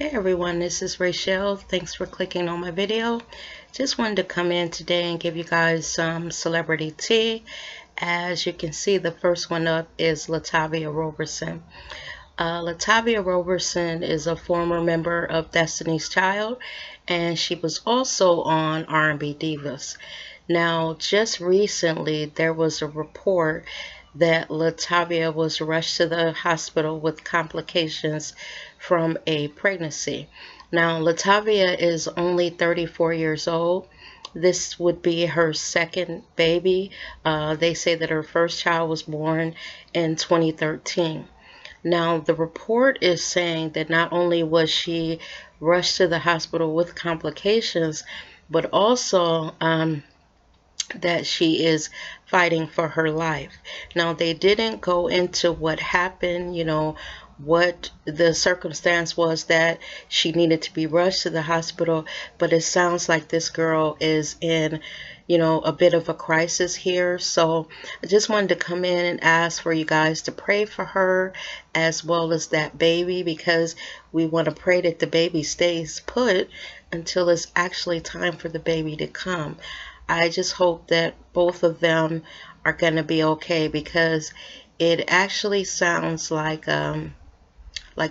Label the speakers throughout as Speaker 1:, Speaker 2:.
Speaker 1: Hey everyone, this is Rachel. Thanks for clicking on my video. Just wanted to come in today and give you guys some celebrity tea. As you can see, the first one up is LaTavia Roberson. LaTavia Roberson is a former member of Destiny's Child, and she was also on R&B Divas. Now, just recently, there was a report that LaTavia was rushed to the hospital with complications from a pregnancy. Now, LaTavia is only 34 years old. This would be her second baby. They say that her first child was born in 2013. Now, the report is saying that not only was she rushed to the hospital with complications, but also that she is fighting for her life. Now, they didn't go into what happened, what the circumstance was that she needed to be rushed to the hospital, but it sounds like this girl is in, a bit of a crisis here. So I just wanted to come in and ask for you guys to pray for her as well as that baby, because we want to pray that the baby stays put until it's actually time for the baby to come. I just hope that both of them are going to be okay, because it actually sounds like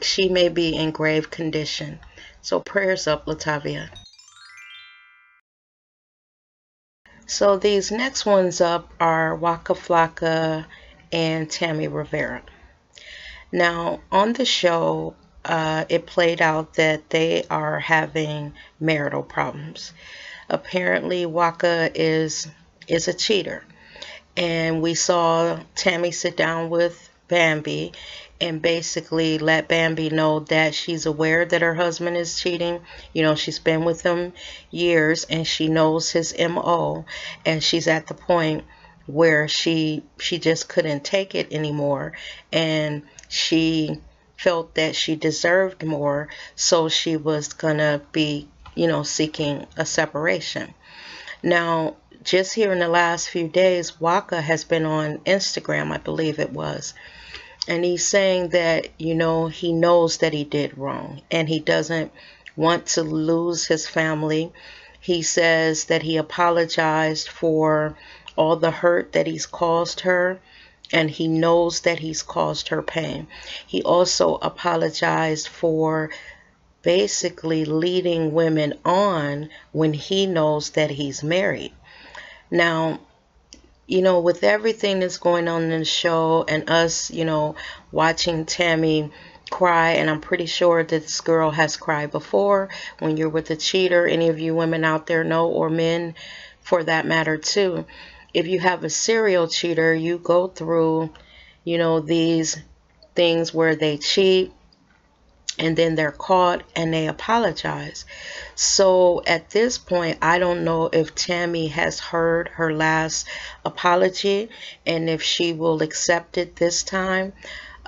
Speaker 1: she may be in grave condition. So prayers up, LaTavia. So these next ones up are Waka Flocka and Tammy Rivera. Now on the show, it played out that they are having marital problems. Apparently, Waka is a cheater, and we saw Tammy sit down with Bambi and basically let Bambi know that she's aware that her husband is cheating. She's been with him years and she knows his MO, and she's at the point where she just couldn't take it anymore, and she felt that she deserved more, so she was gonna be seeking a separation. Now, just here in the last few days, Waka has been on Instagram, I believe it was, and he's saying that, he knows that he did wrong and he doesn't want to lose his family. He says that he apologized for all the hurt that he's caused her, and he knows that he's caused her pain. He also apologized for basically leading women on when he knows that he's married. Now, with everything that's going on in the show and us, watching Tammy cry, and I'm pretty sure that this girl has cried before when you're with a cheater. Any of you women out there know, or men for that matter too. If you have a serial cheater, you go through, these things where they cheat and then they're caught and they apologize. So at this point, I don't know if Tammy has heard her last apology and if she will accept it this time.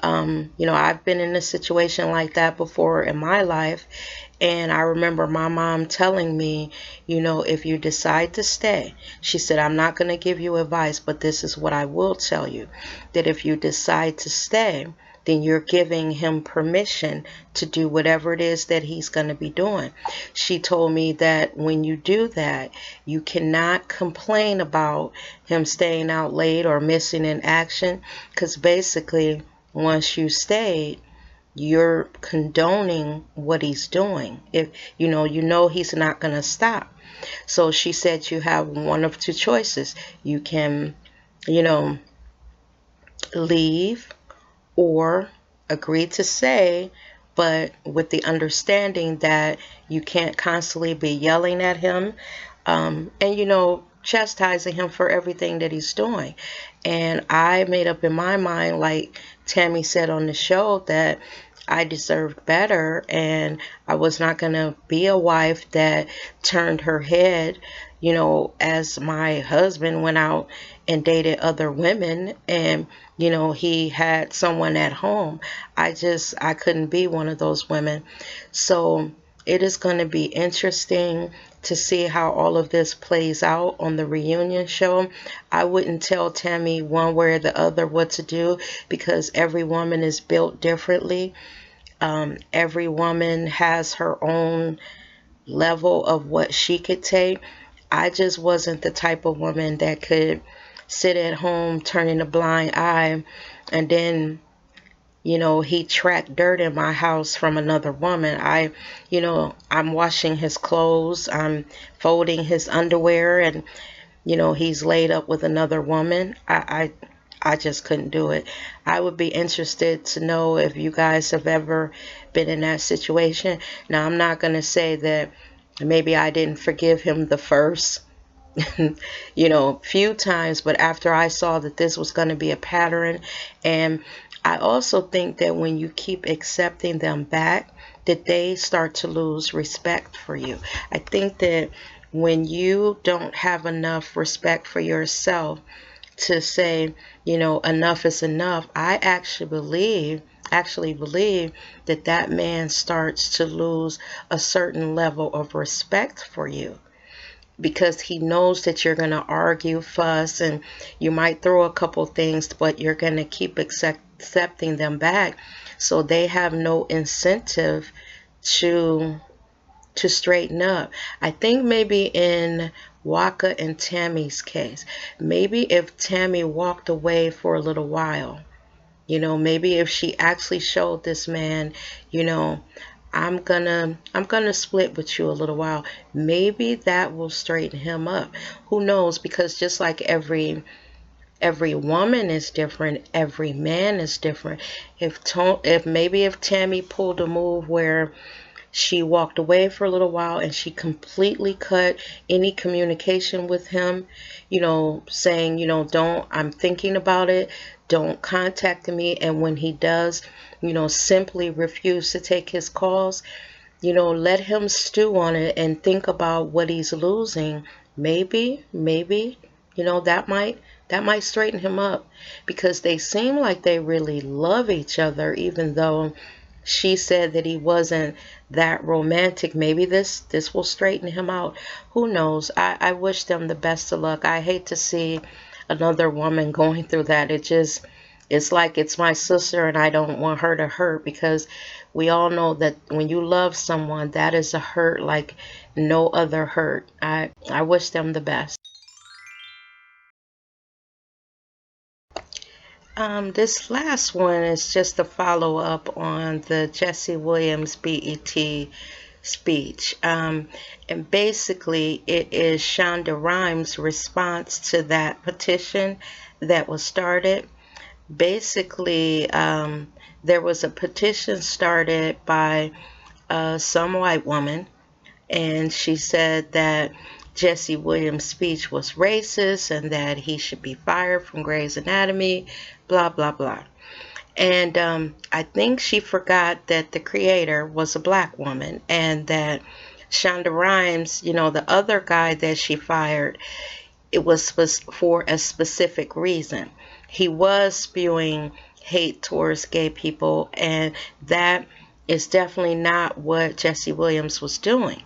Speaker 1: I've been in a situation like that before in my life, and I remember my mom telling me, if you decide to stay, she said, I'm not going to give you advice, but this is what I will tell you, that if you decide to stay, then you're giving him permission to do whatever it is that he's going to be doing. She told me that when you do that, you cannot complain about him staying out late or missing in action, because basically, once you stayed, you're condoning what he's doing. If you know he's not going to stop. So she said you have one of two choices. You can, leave, or agree to say, but with the understanding that you can't constantly be yelling at him, and chastising him for everything that he's doing. And I made up in my mind, like Tammy said on the show, that I deserved better, and I was not going to be a wife that turned her head, as my husband went out and dated other women, and he had someone at home. I couldn't be one of those women. So it is going to be interesting to see how all of this plays out on the reunion show. I wouldn't tell Tammy one way or the other what to do, because every woman is built differently. Every woman has her own level of what she could take. I just wasn't the type of woman that could sit at home turning a blind eye and then, he tracked dirt in my house from another woman. I'm washing his clothes, I'm folding his underwear, and he's laid up with another woman. I just couldn't do it. I would be interested to know if you guys have ever been in that situation. Now, I'm not going to say that maybe I didn't forgive him the first, few times, but after I saw that this was going to be a pattern, and I also think that when you keep accepting them back, that they start to lose respect for you. I think that when you don't have enough respect for yourself to say, enough is enough, I actually believe that that man starts to lose a certain level of respect for you, because he knows that you're going to argue, fuss, and you might throw a couple things, but you're going to keep accepting them back. So they have no incentive to straighten up. I think maybe in Waka and Tammy's case, maybe if Tammy walked away for a little while, maybe if she actually showed this man, you know, I'm gonna split with you a little while, maybe that will straighten him up. Who knows? Because just like every woman is different, every man is different. If Tammy pulled a move where she walked away for a little while and she completely cut any communication with him, saying, don't, I'm thinking about it, don't contact me. And when he does, simply refuse to take his calls, let him stew on it and think about what he's losing. Maybe, that might straighten him up, because they seem like they really love each other, even though she said that he wasn't that romantic. Maybe this will straighten him out. Who knows? I wish them the best of luck. I hate to see another woman going through that. It's like it's my sister and I don't want her to hurt, because we all know that when you love someone, that is a hurt like no other hurt. I wish them the best. This last one is just a follow up on the Jesse Williams BET speech. And basically, it is Shonda Rhimes' response to that petition that was started. Basically, there was a petition started by some white woman, and she said that Jesse Williams' speech was racist and that he should be fired from Grey's Anatomy, blah, blah, blah. And I think she forgot that the creator was a black woman, and that Shonda Rhimes, the other guy that she fired, it was for a specific reason. He was spewing hate towards gay people, and that is definitely not what Jesse Williams was doing.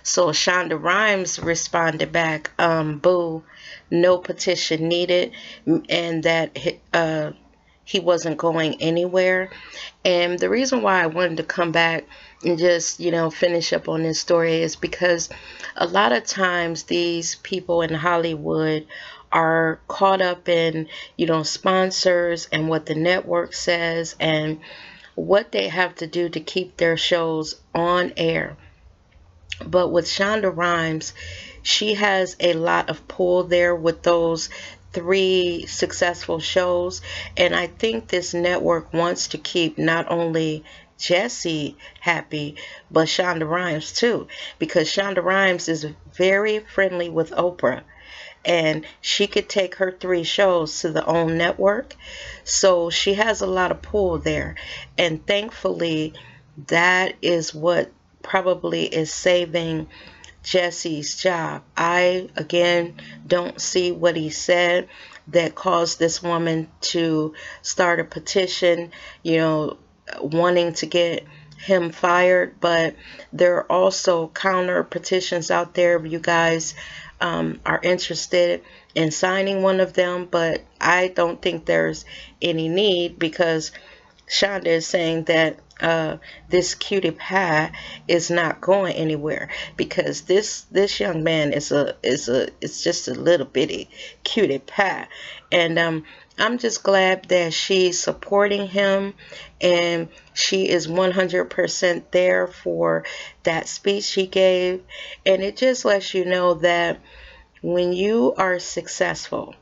Speaker 1: So Shonda Rhimes responded back, boo, no petition needed, and that he wasn't going anywhere. And the reason why I wanted to come back and just, finish up on this story is because a lot of times these people in Hollywood are caught up in, sponsors and what the network says and what they have to do to keep their shows on air. But with Shonda Rhimes, she has a lot of pull there with those three successful shows. And I think this network wants to keep not only Jesse happy, but Shonda Rhimes too. Because Shonda Rhimes is very friendly with Oprah, and she could take her three shows to the own network. So she has a lot of pull there. And thankfully, that is what probably is saving Jesse's job. I, again, don't see what he said that caused this woman to start a petition, wanting to get him fired. But there are also counter petitions out there if you guys are interested in signing one of them. But I don't think there's any need, because Shonda is saying that this cutie pie is not going anywhere, because this young man is just a little bitty cutie pie. And I'm just glad that she's supporting him, and she is 100% there for that speech he gave. And it just lets you know that when you are successful,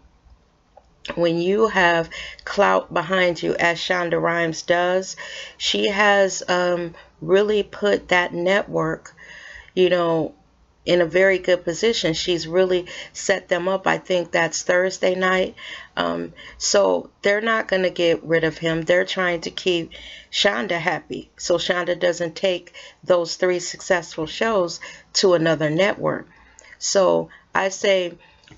Speaker 1: when you have clout behind you, as Shonda Rhimes does, she has really put that network, you know, in a very good position. She's really set them up. I think that's Thursday night. So they're not going to get rid of him. They're trying to keep Shonda happy, so Shonda doesn't take those 3 successful shows to another network. So I say,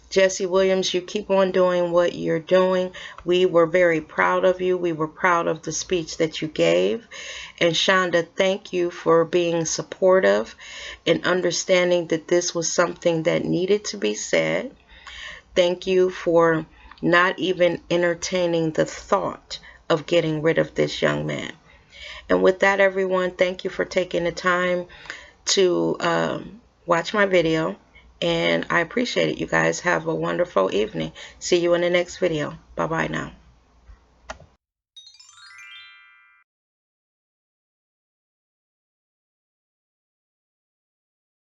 Speaker 1: Jesse Williams, you keep on doing what you're doing. We were very proud of you. We were proud of the speech that you gave. And Shonda, thank you for being supportive and understanding that this was something that needed to be said. Thank you for not even entertaining the thought of getting rid of this young man. And with that, everyone, thank you for taking the time to watch my video. And I appreciate it. You guys have a wonderful evening. See you in the next video. Bye-bye now.